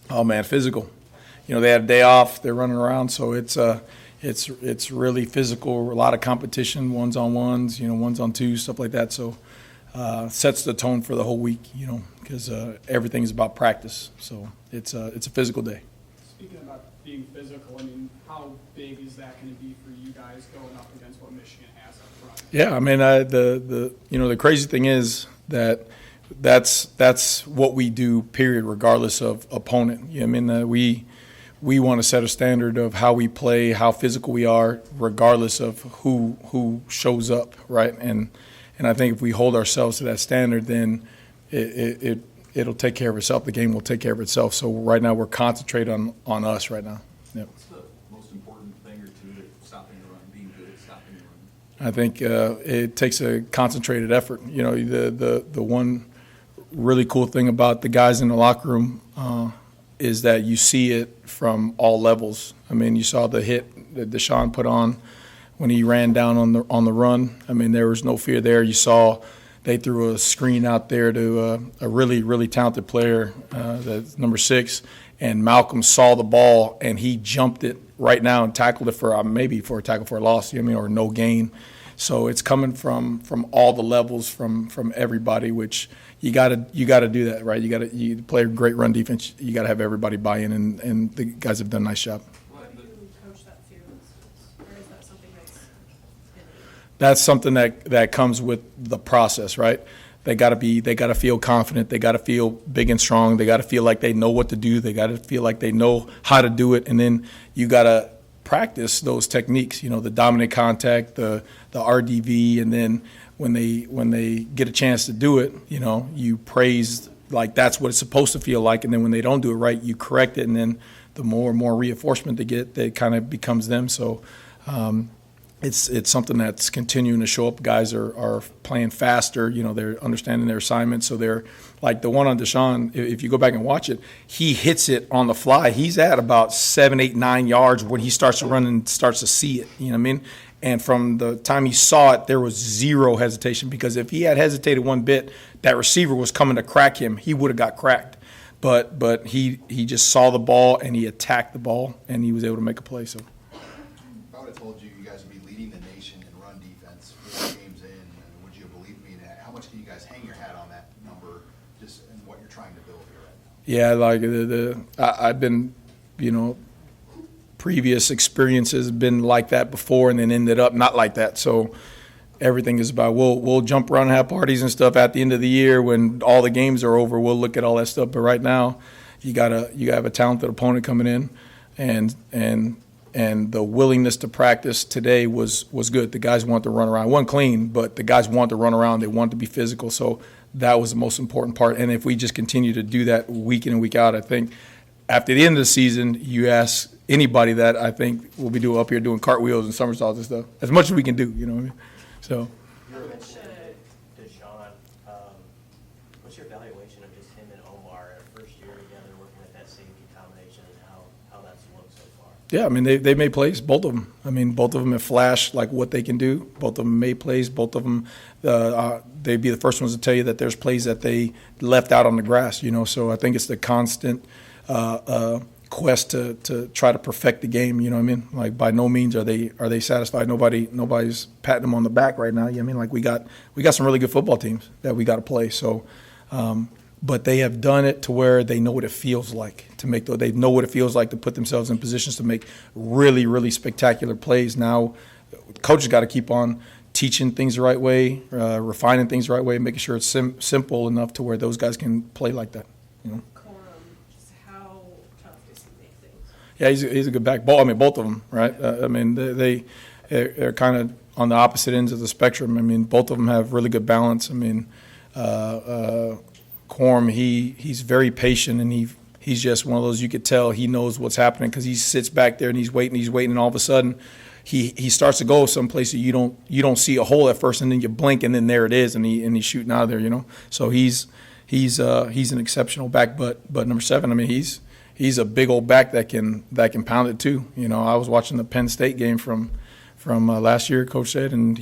Oh man, physical. They had a day off. They're running around, so it's really physical. A lot of competition, ones on ones, ones on twos, stuff like that. So sets the tone for the whole week, because everything is about practice. So it's a physical day. Speaking about being physical, how big is that going to be for you guys going up against what Michigan has up front? Yeah, the crazy thing is that that's what we do, period, regardless of opponent. We want to set a standard of how we play, how physical we are, regardless of who shows up, right? And I think if we hold ourselves to that standard, then it'll take care of itself. The game will take care of itself. So right now we're concentrated on us right now. Yep. What's the most important thing or two at stopping the run, being good at stopping the run? I think it takes a concentrated effort. The one really cool thing about the guys in the locker room is that you see it from all levels. You saw the hit that Deshaun put on when he ran down on the run. There was no fear there. You saw they threw a screen out there to a really, really talented player, that's number 6, and Malcolm saw the ball and he jumped it right now and tackled it for maybe for a tackle for a loss, or no gain. So it's coming from all the levels, from everybody, which you got to do that, right? You play a great run defense. You got to have everybody buy in, and the guys have done a nice job. How do you coach that fearlessness, or is that something that's something that comes with the process, right? They got to feel confident. They got to feel big and strong. They got to feel like they know what to do. They got to feel like they know how to do it, and then you got to practice those techniques. The dominant contact, the RDV, and then when they get a chance to do it, you praise like that's what it's supposed to feel like, and then when they don't do it right, you correct it, and then the more and more reinforcement they get, that kind of becomes them. So it's something that's continuing to show up. Guys are playing faster. They're understanding their assignments. So they're like the one on Deshaun. If you go back and watch it, he hits it on the fly. He's at about 7, 8, 9 yards when he starts to run and starts to see it. You know what I mean? And from the time he saw it, there was zero hesitation, because if he had hesitated one bit, that receiver was coming to crack him. He would have got cracked. But he just saw the ball and he attacked the ball and he was able to make a play. So. If I would have told you guys would be leading the nation in run defense 4 games in, would you have believed me? How much can you guys hang your hat on that number, just in what you're trying to build here right now? Yeah, I've been, previous experiences been like that before, and then ended up not like that. So everything is about we'll jump around and have parties and stuff at the end of the year when all the games are over. We'll look at all that stuff. But right now, you have a talented opponent coming in, and the willingness to practice today was good. The guys want to run around. It wasn't clean, but the guys want to run around. They want to be physical. So that was the most important part. And if we just continue to do that week in and week out, I think after the end of the season, you ask anybody that, I think we'll be up here doing cartwheels and somersaults and stuff, as much as we can do, you know what I mean? So. Deshaun, what's your evaluation of just him and Omar at first year together working at that safety combination, and how that's looked so far? Yeah, they made plays, both of them. Both of them have flashed like what they can do. Both of them made plays. Both of them, they'd be the first ones to tell you that there's plays that they left out on the grass, So I think it's the constant quest to try to perfect the game. You know what I mean? Like, by no means are they satisfied. Nobody's patting them on the back right now. You know what I mean? Like, we got some really good football teams that we got to play. So, but they have done it to where they know what it feels like to make. They know what it feels like to put themselves in positions to make really, really spectacular plays. Now, coaches got to keep on teaching things the right way, refining things the right way, making sure it's simple enough to where those guys can play like that. Yeah, he's a good back. Both of them, right? They're kind of on the opposite ends of the spectrum. Both of them have really good balance. Corm, he's very patient, and he's just one of those, you could tell he knows what's happening, because he sits back there and he's waiting, and all of a sudden he starts to go someplace that you don't see a hole at first, and then you blink, and then there it is, and he's shooting out of there, So he's an exceptional back, but number 7, he's a big old back that can pound it too. I was watching the Penn State game from last year, Coach said, and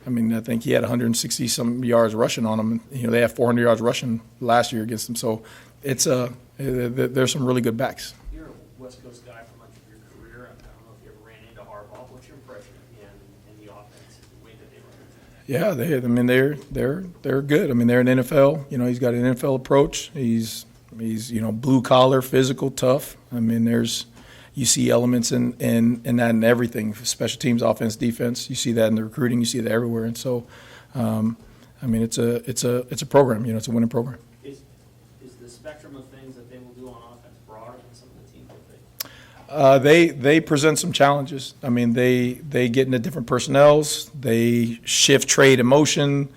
I think he had 160 some yards rushing on him. They had 400 yards rushing last year against them. So there's some really good backs. You're a West Coast guy for much of your career. I don't know if you ever ran into Harbaugh. What's your impression of him and the offense, the way that they run it? Yeah, they're good. I mean, they're an NFL. He's got an NFL approach. He's blue collar, physical, tough. I mean, you see elements in that in everything, special teams, offense, defense. You see that in the recruiting. You see that everywhere. And so, it's a program. It's a winning program. Is the spectrum of things that they will do on offense broader than some of the teams will think? They present some challenges. I mean, they get into different personnels. They shift, trade, emotion.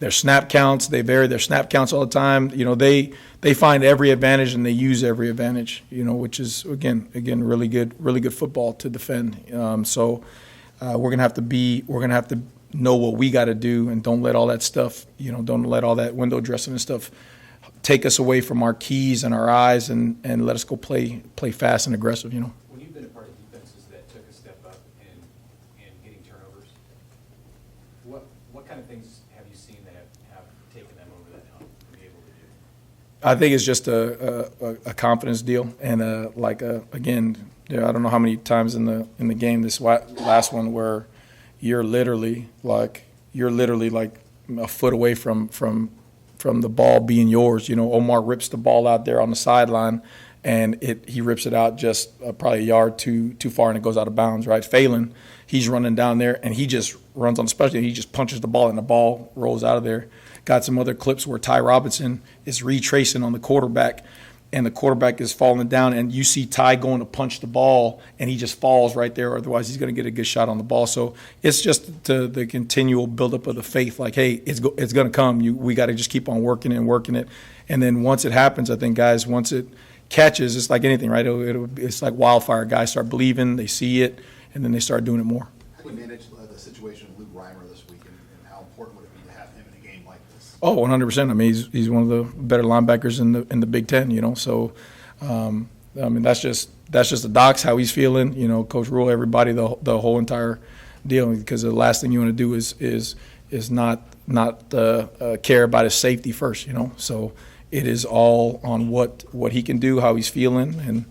Their snap counts, they vary their snap counts all the time. They find every advantage and they use every advantage. Which is again really good football to defend. We're gonna have to know what we got to do and don't let all that stuff. Don't let all that window dressing and stuff take us away from our keys and our eyes and let us go play fast and aggressive. When you've been a part of defenses that took a step up in getting turnovers, what kind of things have you seen that have taken them over that hump to be able to do? I think it's just a confidence deal, and again, I don't know how many times in the game this last one where you're literally like a foot away from the ball being yours. Omar rips the ball out there on the sideline, and he rips it out just probably a yard too far, and it goes out of bounds. Right, Phelan, he's running down there, and he just runs on the special. He just punches the ball, and the ball rolls out of there. Got some other clips where Ty Robinson is retracing on the quarterback, and the quarterback is falling down, and you see Ty going to punch the ball, and he just falls right there. Otherwise, he's going to get a good shot on the ball. So it's just the continual buildup of the faith. Like, hey, it's going to come. We got to just keep on working it, and then once it happens, I think guys, once it catches, it's like anything, right? It's like wildfire. Guys start believing, they see it, and then they start doing it more. How do you manage the situation with Luke Reimer this week, and how important would it be to have him in a game like this? Oh, 100%. I mean, he's one of the better linebackers in the Big Ten. So, that's just the docs, how he's feeling. Coach Rule, everybody, the whole entire deal. Because the last thing you want to do is not care about his safety first. So it is all on what he can do, how he's feeling, and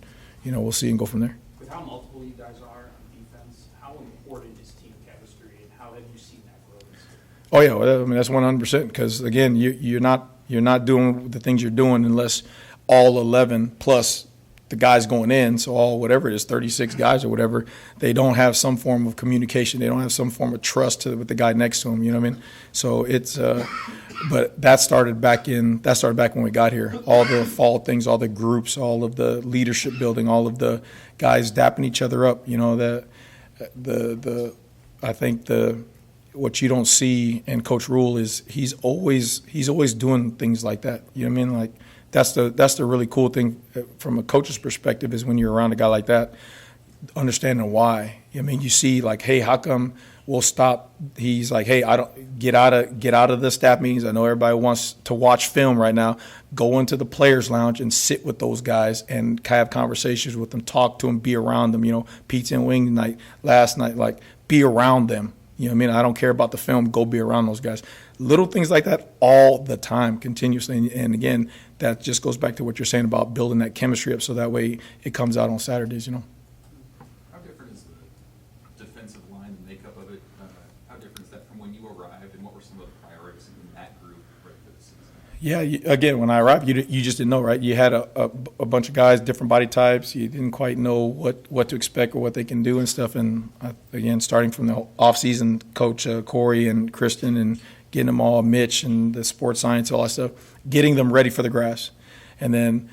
we'll see and go from there. With how multiple you guys are on defense, how important is team chemistry, and how have you seen that grow this year? Oh yeah, well, I mean that's 100%. Because again, you're not doing the things you're doing unless all 11 plus the guys going in, so all whatever it is, 36 guys or whatever, they don't have some form of communication. They don't have some form of trust with the guy next to them. You know what I mean? So it's, but that started back when we got here. All the fall things, all the groups, all of the leadership building, all of the guys dapping each other up. I think what you don't see in Coach Rule is he's always doing things like that. You know what I mean? Like that's the really cool thing from a coach's perspective is when you're around a guy like that, understanding why. I mean, you see like, hey, how come we'll stop? He's like, hey, I don't get out of the staff meetings. I know everybody wants to watch film right now. Go into the players' lounge and sit with those guys and have conversations with them, talk to them, be around them. Pizza and wing night last night, like be around them. You know what I mean? I don't care about the film. Go be around those guys. Little things like that all the time, continuously. And again, that just goes back to what you're saying about building that chemistry up so that way it comes out on Saturdays, How different is the defensive line, the makeup of it? How different is that from when you arrived, and what were some of the priorities in that group right for the season? Yeah, again, when I arrived, you just didn't know, right? You had a bunch of guys, different body types. You didn't quite know what to expect or what they can do and stuff. And again, starting from the off-season, Coach Corey and Kristen and getting them all, Mitch and the sports science, all that stuff, getting them ready for the grass. And then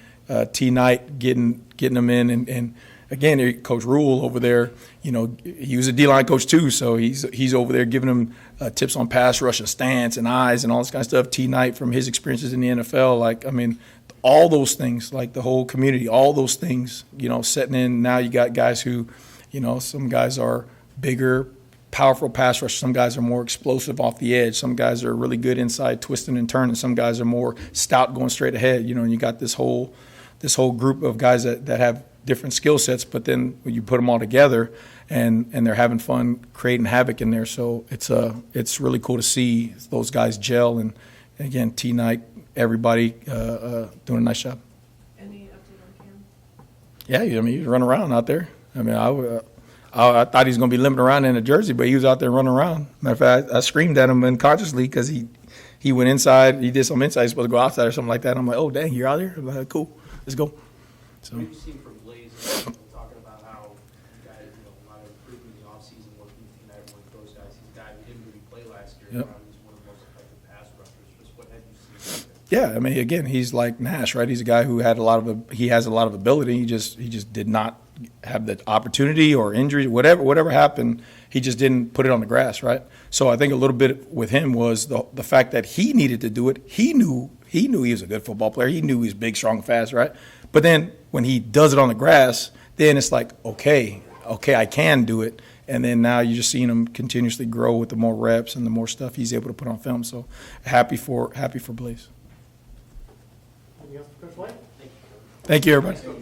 T. Knight getting them in. And again, Coach Rule over there, he was a D-line coach too, so he's over there giving them tips on pass rush and stance and eyes and all this kind of stuff. T. Knight from his experiences in the NFL, all those things, like the whole community, all those things, setting in. Now you got guys who, some guys are bigger, powerful pass rush. Some guys are more explosive off the edge. Some guys are really good inside twisting and turning. Some guys are more stout going straight ahead. And you got this whole group of guys that have different skill sets, but then when you put them all together and they're having fun creating havoc in there. So it's really cool to see those guys gel. And again, T. Knight, everybody doing a nice job. Yeah, I mean, he was running around out there. I mean, I thought he was going to be limping around in a jersey, but he was out there running around. Matter of fact, I screamed at him unconsciously because he went inside. He did some inside. He's supposed to go outside or something like that. I'm like, oh, dang, you're out there? I'm like, cool, let's go. So. What have you seen from Blaze, talking about how you guys, a lot of improvement in the offseason, working with United, with those guys. He's a guy who didn't really play last year. Yep. He's one of the most effective pass rushers. Just what have you seen? Yeah, I mean, again, he's like Nash, right? He's a guy who has a lot of ability. He just did not have the opportunity or injury, whatever happened. He just didn't put it on the grass, right? So I think a little bit with him was the fact that he needed to do it. He knew he was a good football player. He knew he was big, strong, fast, right? But then when he does it on the grass, then it's like, okay, I can do it. And then now you're just seeing him continuously grow with the more reps and the more stuff he's able to put on film. So happy for Blaze. Anything else for Coach White? Thank you, everybody.